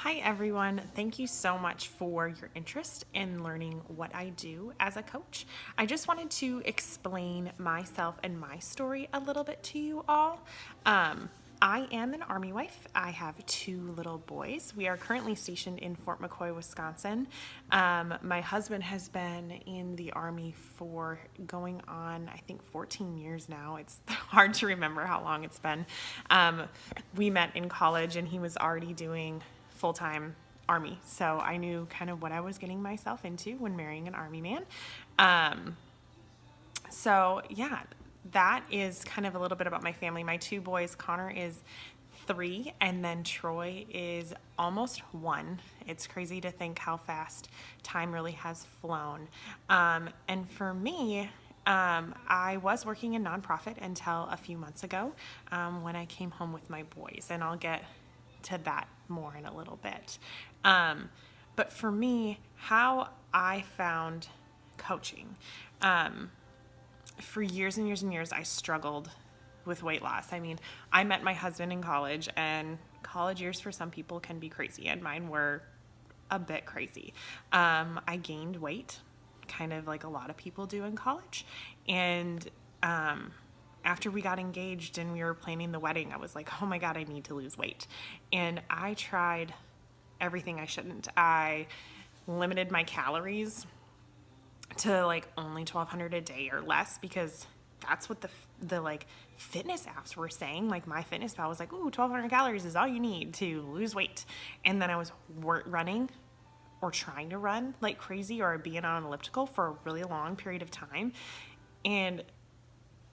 Hi, everyone. Thank you so much for your interest in learning what I do as a coach. I just wanted to explain myself and my story a little bit to you all. I am an Army wife. I have two little boys. We are currently stationed in Fort McCoy, Wisconsin. My husband has been in the Army for going on, I think, 14 years now. It's hard to remember how long it's been. We met in college, and he was already doing full-time Army. So I knew kind of what I was getting myself into when marrying an Army man. So yeah, that is kind of a little bit about my family. My two boys, Connor is 3, and then Troy is almost 1. It's crazy to think how fast time really has flown. And for me, I was working in nonprofit until a few months ago when I came home with my boys, and I'll get to that more in a little bit. But for me, how I found coaching, for years and years and years, I struggled with weight loss. I mean, I met my husband in college, and college years for some people can be crazy, and mine were a bit crazy. I gained weight, kind of like a lot of people do in college, and after we got engaged and we were planning the wedding, I was like, oh my God, I need to lose weight. And I tried everything I shouldn't. I limited my calories to like only 1,200 a day or less, because that's what the like fitness apps were saying. Like MyFitnessPal was like, ooh, 1,200 calories is all you need to lose weight. And then I was running or trying to run like crazy, or being on an elliptical for a really long period of time. And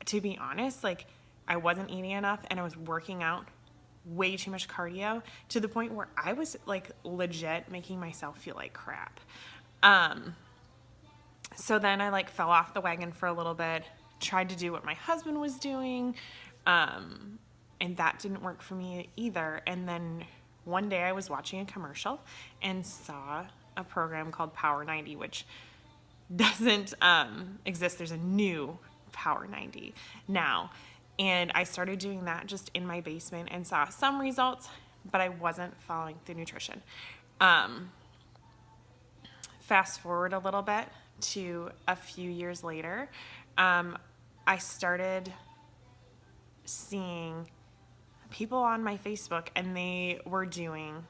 to be honest, like I wasn't eating enough, and I was working out way too much cardio to the point where I was like legit making myself feel like crap. So then I like fell off the wagon for a little bit, tried to do what my husband was doing, and that didn't work for me either. And then one day I was watching a commercial and saw a program called Power 90, which doesn't exist. There's a new Power 90 now. And I started doing that just in my basement and saw some results, but I wasn't following the nutrition. Fast forward a little bit to a few years later, I started seeing people on my Facebook, and they were doing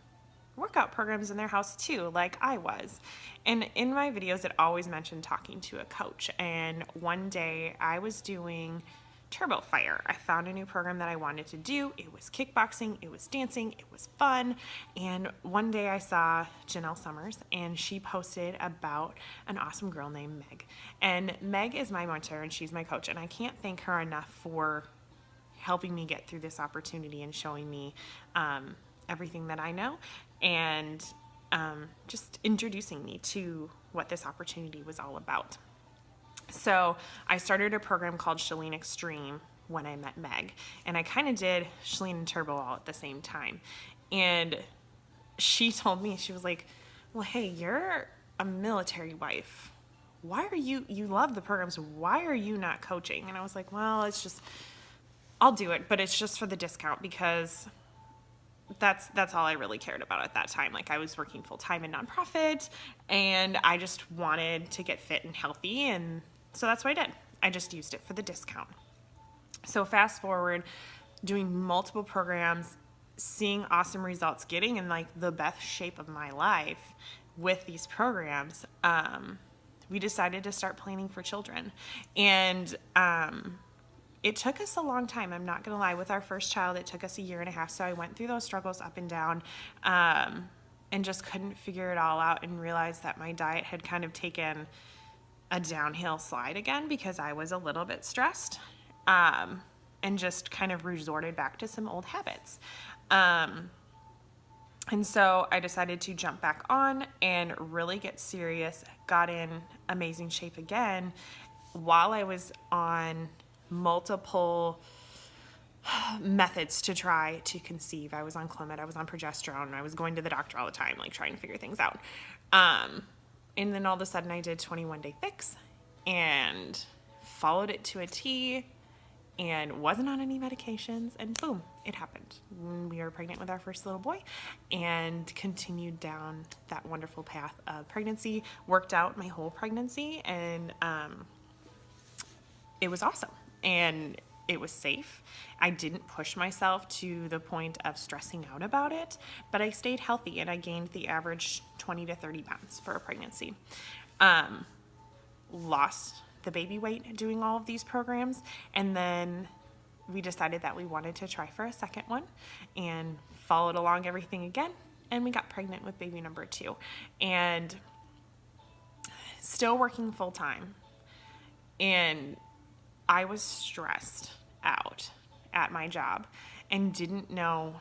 workout programs in their house too, like I was. And in my videos, it always mentioned talking to a coach. And one day I was doing Turbo Fire. I found a new program that I wanted to do. It was kickboxing, it was dancing, it was fun. And one day I saw Janelle Summers, and she posted about an awesome girl named Meg. And Meg is my mentor, and she's my coach. And I can't thank her enough for helping me get through this opportunity and showing me everything that I know, and just introducing me to what this opportunity was all about. So I started a program called Chalene Extreme when I met Meg, and I kind of did Chalene and Turbo all at the same time. And she told me, she was like, well, hey, you're a military wife. Why are you love the programs, why are you not coaching? And I was like, well, it's just, I'll do it, but it's just for the discount, because that's all I really cared about at that time. Like I was working full time in nonprofit, and I just wanted to get fit and healthy. And so that's what I did. I just used it for the discount. So fast forward, doing multiple programs, seeing awesome results, getting in like the best shape of my life with these programs, we decided to start planning for children. And, it took us a long time. I'm not going to lie. With our first child, it took us 1.5 years. So I went through those struggles up and down, and just couldn't figure it all out, and realized that my diet had kind of taken a downhill slide again, because I was a little bit stressed, and just kind of resorted back to some old habits. And so I decided to jump back on and really get serious, got in amazing shape again while I was on multiple methods to try to conceive. I was on Clomid, I was on progesterone, I was going to the doctor all the time, like trying to figure things out. And then all of a sudden I did 21 Day Fix and followed it to a T, and wasn't on any medications, and boom, it happened. We were pregnant with our first little boy and continued down that wonderful path of pregnancy, worked out my whole pregnancy, and it was awesome. And it was safe. I didn't push myself to the point of stressing out about it, but I stayed healthy and I gained the average 20 to 30 pounds for a pregnancy. Lost the baby weight doing all of these programs, and then we decided that we wanted to try for a second one and followed along everything again, and we got pregnant with baby number 2, and still working full time. And I was stressed out at my job and didn't know